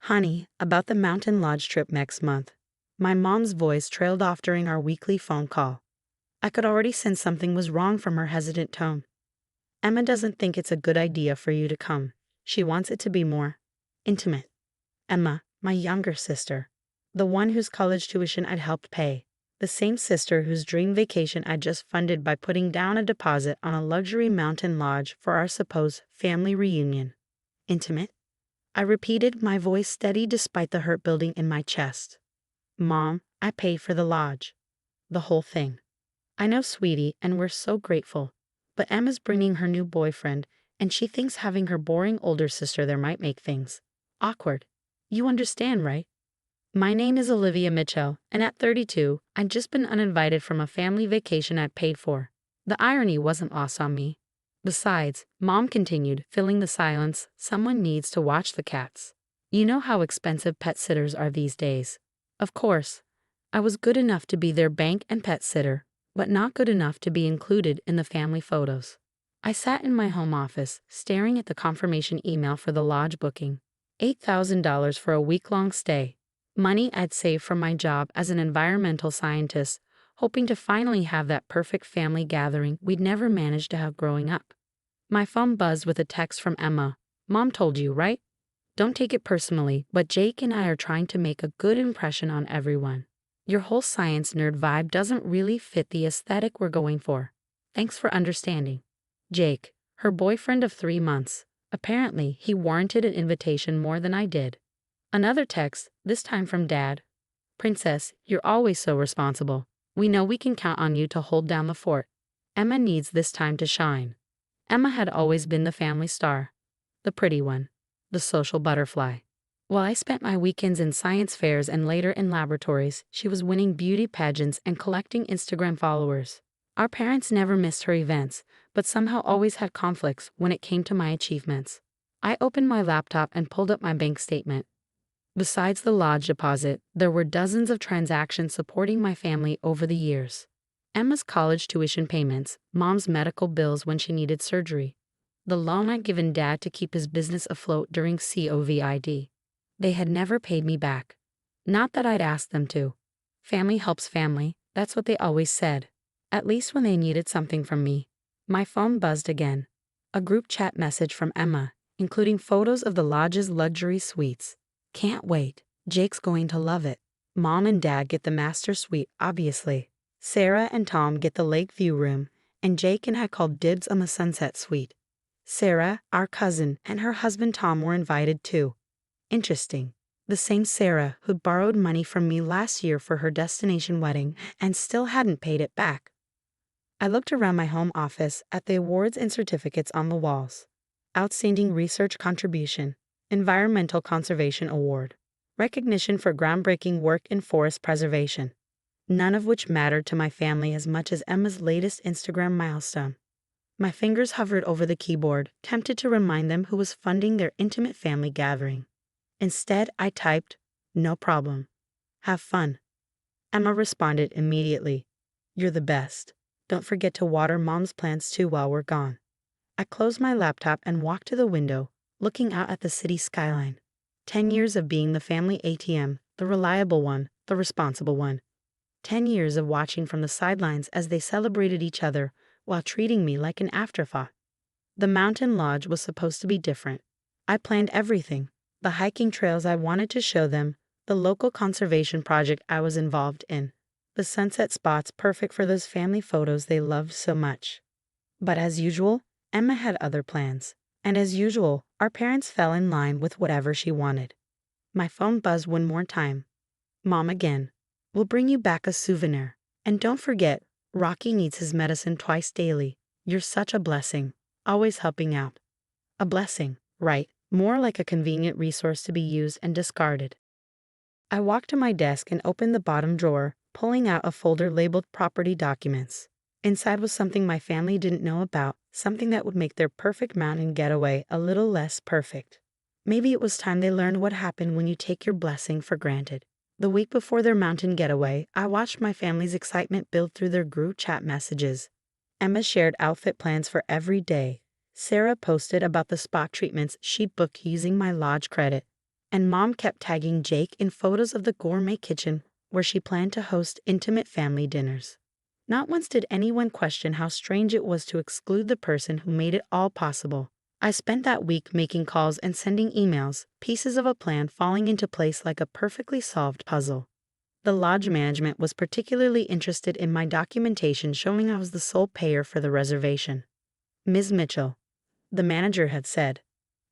Honey, about the mountain lodge trip next month. My mom's voice trailed off during our weekly phone call. I could already sense something was wrong from her hesitant tone. Emma doesn't think it's a good idea for you to come. She wants it to be more intimate. Emma, my younger sister. The one whose college tuition I'd helped pay. The same sister whose dream vacation I'd just funded by putting down a deposit on a luxury mountain lodge for our supposed family reunion. Intimate? I repeated, my voice steady despite the hurt building in my chest. Mom, I paid for the lodge. The whole thing. I know, sweetie, and we're so grateful. But Emma's bringing her new boyfriend, and she thinks having her boring older sister there might make things awkward. You understand, right? My name is Olivia Mitchell, and at 32, I'd just been uninvited from a family vacation I'd paid for. The irony wasn't lost on me. Besides, Mom continued, filling the silence, someone needs to watch the cats. You know how expensive pet sitters are these days. Of course, I was good enough to be their bank and pet sitter, but not good enough to be included in the family photos. I sat in my home office, staring at the confirmation email for the lodge booking. $8,000 for a week-long stay. Money I'd saved from my job as an environmental scientist, hoping to finally have that perfect family gathering we'd never managed to have growing up. My phone buzzed with a text from Emma. Mom told you, right? Don't take it personally, but Jake and I are trying to make a good impression on everyone. Your whole science nerd vibe doesn't really fit the aesthetic we're going for. Thanks for understanding. Jake, her boyfriend of 3 months. Apparently, he warranted an invitation more than I did. Another text, this time from Dad. Princess, you're always so responsible. We know we can count on you to hold down the fort. Emma needs this time to shine. Emma had always been the family star. The pretty one. The social butterfly. While I spent my weekends in science fairs and later in laboratories, she was winning beauty pageants and collecting Instagram followers. Our parents never missed her events, but somehow always had conflicts when it came to my achievements. I opened my laptop and pulled up my bank statement. Besides the lodge deposit, there were dozens of transactions supporting my family over the years. Emma's college tuition payments, Mom's medical bills when she needed surgery, the loan I'd given Dad to keep his business afloat during COVID. They had never paid me back. Not that I'd asked them to. Family helps family, that's what they always said. At least when they needed something from me. My phone buzzed again. A group chat message from Emma, including photos of the lodge's luxury suites. Can't wait. Jake's going to love it. Mom and Dad get the master suite, obviously. Sarah and Tom get the Lakeview room, and Jake and I called dibs on the Sunset Suite. Sarah, our cousin, and her husband Tom were invited too. Interesting. The same Sarah who'd borrowed money from me last year for her destination wedding and still hadn't paid it back. I looked around my home office at the awards and certificates on the walls. Outstanding Research Contribution, Environmental Conservation Award, recognition for groundbreaking work in forest preservation. None of which mattered to my family as much as Emma's latest Instagram milestone. My fingers hovered over the keyboard, tempted to remind them who was funding their intimate family gathering. Instead, I typed, "No problem. Have fun." Emma responded immediately, "You're the best. Don't forget to water Mom's plants too while we're gone." I closed my laptop and walked to the window, looking out at the city skyline. 10 years of being the family ATM, the reliable one, the responsible one. 10 years of watching from the sidelines as they celebrated each other while treating me like an afterthought. The mountain lodge was supposed to be different. I planned everything. The hiking trails I wanted to show them, the local conservation project I was involved in, the sunset spots perfect for those family photos they loved so much. But as usual, Emma had other plans, and as usual, our parents fell in line with whatever she wanted. My phone buzzed one more time. Mom again. "We'll bring you back a souvenir. And don't forget, Rocky needs his medicine twice daily. You're such a blessing, always helping out." A blessing, right? More like a convenient resource to be used and discarded. I walked to my desk and opened the bottom drawer, pulling out a folder labeled Property Documents. Inside was something my family didn't know about, something that would make their perfect mountain getaway a little less perfect. Maybe it was time they learned what happened when you take your blessing for granted. The week before their mountain getaway, I watched my family's excitement build through their group chat messages. Emma shared outfit plans for every day. Sarah posted about the spa treatments she'd booked using my lodge credit. and Mom kept tagging Jake in photos of the gourmet kitchen where she planned to host intimate family dinners. Not once did anyone question how strange it was to exclude the person who made it all possible. I spent that week making calls and sending emails, pieces of a plan falling into place like a perfectly solved puzzle. The lodge management was particularly interested in my documentation showing I was the sole payer for the reservation. Ms. Mitchell, the manager had said,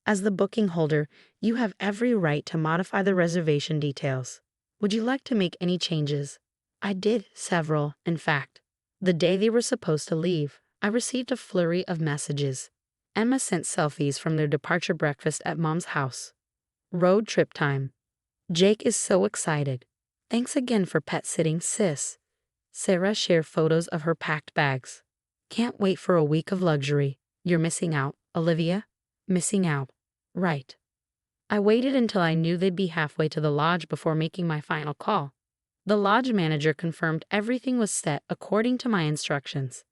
as the booking holder, you have every right to modify the reservation details. Would you like to make any changes? I did several, in fact. The day they were supposed to leave, I received a flurry of messages. Emma sent selfies from their departure breakfast at Mom's house. Road trip time. Jake is so excited. Thanks again for pet sitting, sis. Sarah shared photos of her packed bags. Can't wait for a week of luxury. You're missing out, Olivia. Missing out. Right. I waited until I knew they'd be halfway to the lodge before making my final call. The lodge manager confirmed everything was set according to my instructions.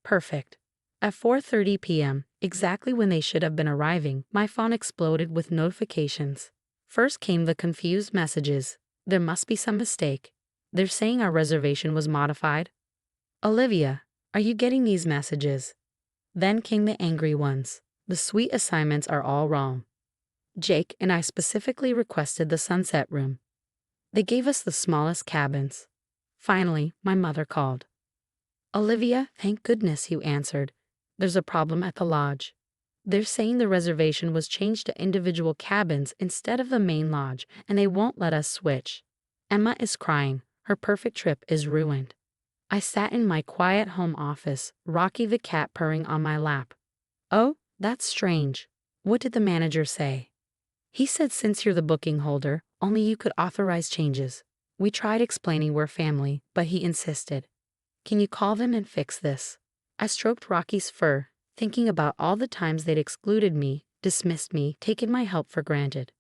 Perfect. At 4:30 p.m., exactly when they should have been arriving, my phone exploded with notifications. First came the confused messages. There must be some mistake. They're saying our reservation was modified. Olivia, are you getting these messages? Then came the angry ones. The suite assignments are all wrong. Jake and I specifically requested the sunset room. They gave us the smallest cabins. Finally, my mother called. Olivia, thank goodness you answered. There's a problem at the lodge. They're saying the reservation was changed to individual cabins instead of the main lodge, and they won't let us switch. Emma is crying. Her perfect trip is ruined. I sat in my quiet home office, Rocky the cat purring on my lap. Oh, that's strange. What did the manager say? He said since you're the booking holder, only you could authorize changes. We tried explaining we're family, but he insisted. Can you call them and fix this? I stroked Rocky's fur, thinking about all the times they'd excluded me, dismissed me, taken my help for granted.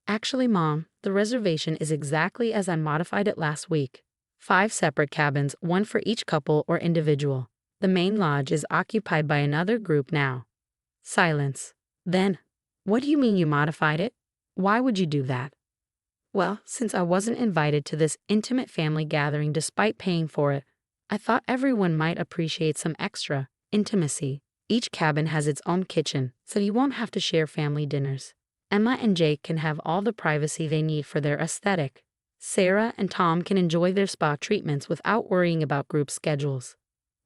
Actually, Mom, the reservation is exactly as I modified it last week. 5 separate cabins, 1 for each couple or individual. The main lodge is occupied by another group now. Silence. Then, what do you mean you modified it? Why would you do that? Well, since I wasn't invited to this intimate family gathering despite paying for it, I thought everyone might appreciate some extra intimacy. Each cabin has its own kitchen, so you won't have to share family dinners. Emma and Jake can have all the privacy they need for their aesthetic. Sarah and Tom can enjoy their spa treatments without worrying about group schedules.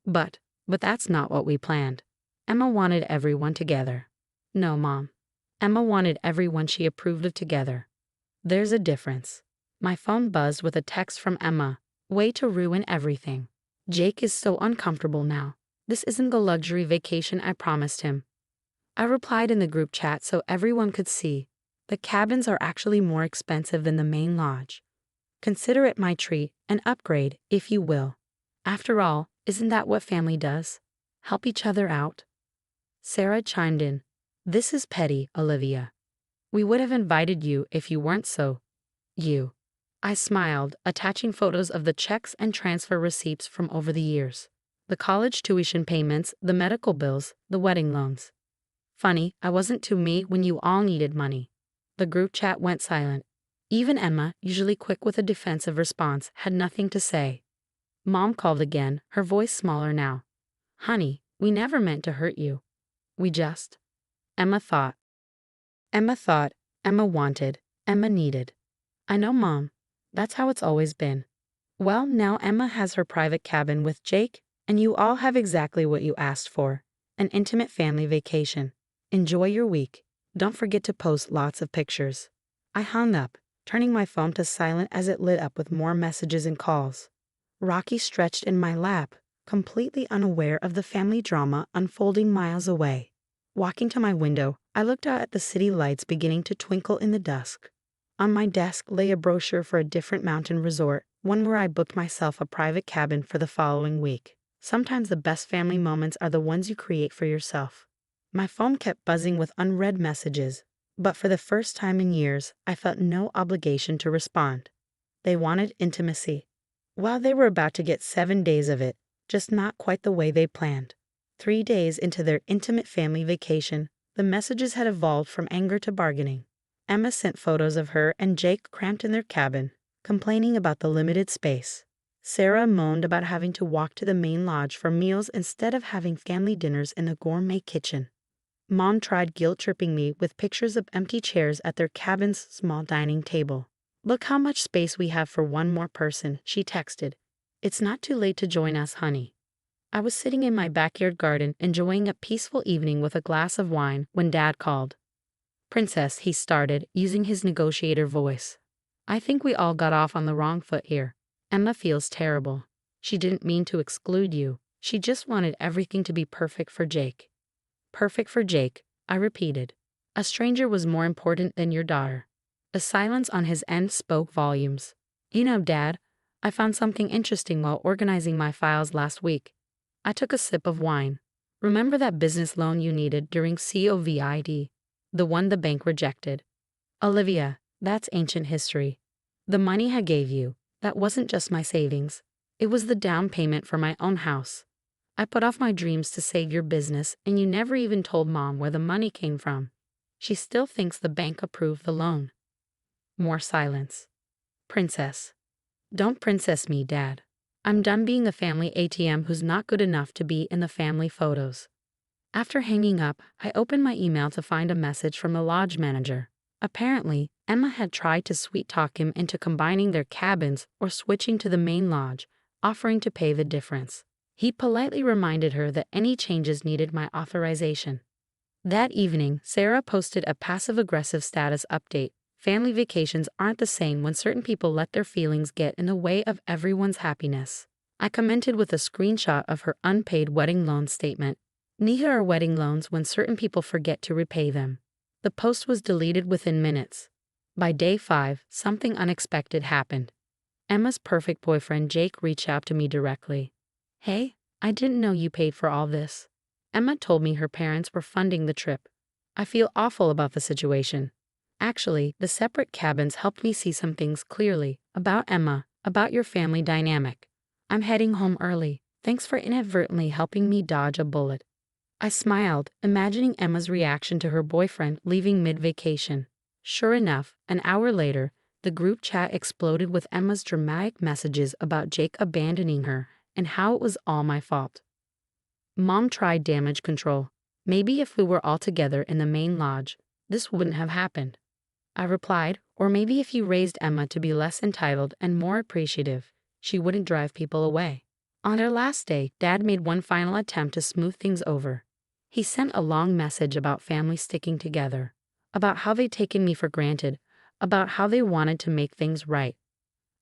But that's not what we planned. Emma wanted everyone together. No, Mom. Emma wanted everyone she approved of together. There's a difference. My phone buzzed with a text from Emma. Way to ruin everything. Jake is so uncomfortable now. This isn't the luxury vacation I promised him. I replied in the group chat so everyone could see. The cabins are actually more expensive than the main lodge. Consider it my treat, an upgrade, if you will. After all, isn't that what family does? Help each other out. Sarah chimed in. This is petty, Olivia. We would have invited you if you weren't so. You. I smiled, attaching photos of the checks and transfer receipts from over the years. The college tuition payments, the medical bills, the wedding loans. Funny, I wasn't to me when you all needed money. The group chat went silent. Even Emma, usually quick with a defensive response, had nothing to say. Mom called again, her voice smaller now. Honey, we never meant to hurt you. We just. Emma thought. Emma wanted. Emma needed. I know, Mom. That's how it's always been. Well, now Emma has her private cabin with Jake, and you all have exactly what you asked for. An intimate family vacation. Enjoy your week. Don't forget to post lots of pictures. I hung up, turning my phone to silent as it lit up with more messages and calls. Rocky stretched in my lap, completely unaware of the family drama unfolding miles away. Walking to my window, I looked out at the city lights beginning to twinkle in the dusk. On my desk lay a brochure for a different mountain resort, one where I booked myself a private cabin for the following week. Sometimes the best family moments are the ones you create for yourself. My phone kept buzzing with unread messages, but for the first time in years, I felt no obligation to respond. They wanted intimacy. Well, they were about to get 7 days of it, just not quite the way they planned. 3 days into their intimate family vacation, the messages had evolved from anger to bargaining. Emma sent photos of her and Jake cramped in their cabin, complaining about the limited space. Sarah moaned about having to walk to the main lodge for meals instead of having family dinners in the gourmet kitchen. Mom tried guilt-tripping me with pictures of empty chairs at their cabin's small dining table. "Look how much space we have for one more person," she texted. "It's not too late to join us, honey." I was sitting in my backyard garden enjoying a peaceful evening with a glass of wine when Dad called. "Princess," he started, using his negotiator voice. "I think we all got off on the wrong foot here. Emma feels terrible. She didn't mean to exclude you. She just wanted everything to be perfect for Jake." "Perfect for Jake," I repeated. "A stranger was more important than your daughter." The silence on his end spoke volumes. "You know, Dad, I found something interesting while organizing my files last week." I took a sip of wine. "Remember that business loan you needed during COVID? The one the bank rejected?" "Olivia, that's ancient history. The money I gave you, that wasn't just my savings. It was the down payment for my own house. I put off my dreams to save your business, and you never even told Mom where the money came from. She still thinks the bank approved the loan." More silence. "Princess." "Don't princess me, Dad. I'm done being a family ATM who's not good enough to be in the family photos." After hanging up, I opened my email to find a message from the lodge manager. Apparently, Emma had tried to sweet-talk him into combining their cabins or switching to the main lodge, offering to pay the difference. He politely reminded her that any changes needed my authorization. That evening, Sarah posted a passive-aggressive status update. "Family vacations aren't the same when certain people let their feelings get in the way of everyone's happiness." I commented with a screenshot of her unpaid wedding loan statement. "Neither are wedding loans when certain people forget to repay them." The post was deleted within minutes. By day 5, something unexpected happened. Emma's perfect boyfriend Jake reached out to me directly. "Hey, I didn't know you paid for all this." Emma told me her parents were funding the trip. "I feel awful about the situation. Actually, the separate cabins helped me see some things clearly about Emma, about your family dynamic. I'm heading home early. Thanks for inadvertently helping me dodge a bullet." I smiled, imagining Emma's reaction to her boyfriend leaving mid-vacation. Sure enough, an hour later, the group chat exploded with Emma's dramatic messages about Jake abandoning her and how it was all my fault. "Mom tried damage control. Maybe if we were all together in the main lodge, this wouldn't have happened." I replied, "Or maybe if you raised Emma to be less entitled and more appreciative, she wouldn't drive people away." On their last day, Dad made one final attempt to smooth things over. He sent a long message about family sticking together, about how they'd taken me for granted, about how they wanted to make things right.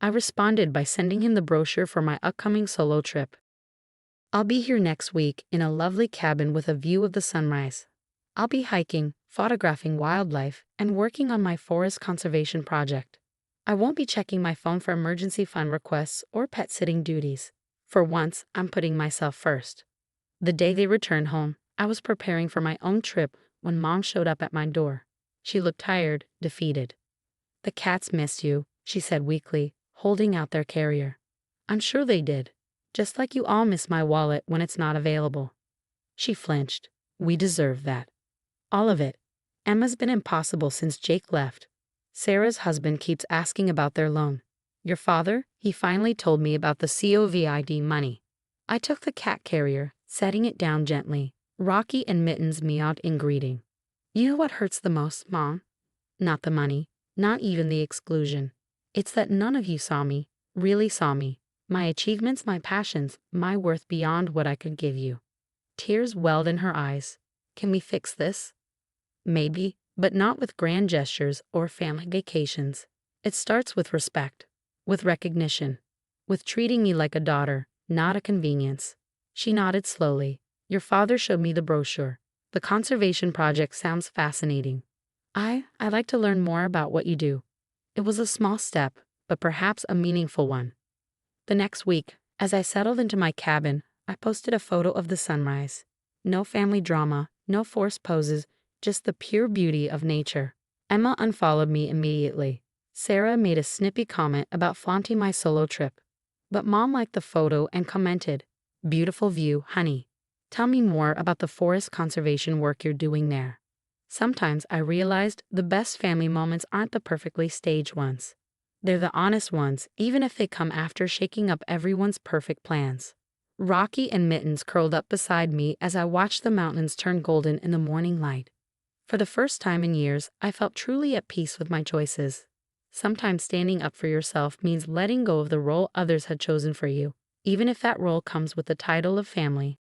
I responded by sending him the brochure for my upcoming solo trip. "I'll be here next week in a lovely cabin with a view of the sunrise. I'll be hiking, photographing wildlife, and working on my forest conservation project. I won't be checking my phone for emergency fund requests or pet sitting duties. For once, I'm putting myself first." The day they returned home, I was preparing for my own trip when Mom showed up at my door. She looked tired, defeated. "The cats missed you," she said weakly, holding out their carrier. "I'm sure they did. Just like you all miss my wallet when it's not available." She flinched. "We deserve that. All of it. Emma's been impossible since Jake left. Sarah's husband keeps asking about their loan. Your father, he finally told me about the COVID money." I took the cat carrier, setting it down gently. Rocky and Mittens meowed in greeting. "You know what hurts the most, Mom? Not the money, not even the exclusion. It's that none of you saw me, really saw me. My achievements, my passions, my worth beyond what I could give you." Tears welled in her eyes. "Can we fix this?" "Maybe, but not with grand gestures or family vacations. It starts with respect, with recognition, with treating me like a daughter, not a convenience." She nodded slowly. "Your father showed me the brochure. The conservation project sounds fascinating. I'd like to learn more about what you do." It was a small step, but perhaps a meaningful one. The next week, as I settled into my cabin, I posted a photo of the sunrise. No family drama, no forced poses, just the pure beauty of nature. Emma unfollowed me immediately. Sarah made a snippy comment about flaunting my solo trip. But Mom liked the photo and commented, "Beautiful view, honey. Tell me more about the forest conservation work you're doing there." Sometimes I realized the best family moments aren't the perfectly staged ones. They're the honest ones, even if they come after shaking up everyone's perfect plans. Rocky and Mittens curled up beside me as I watched the mountains turn golden in the morning light. For the first time in years, I felt truly at peace with my choices. Sometimes standing up for yourself means letting go of the role others had chosen for you, even if that role comes with the title of family.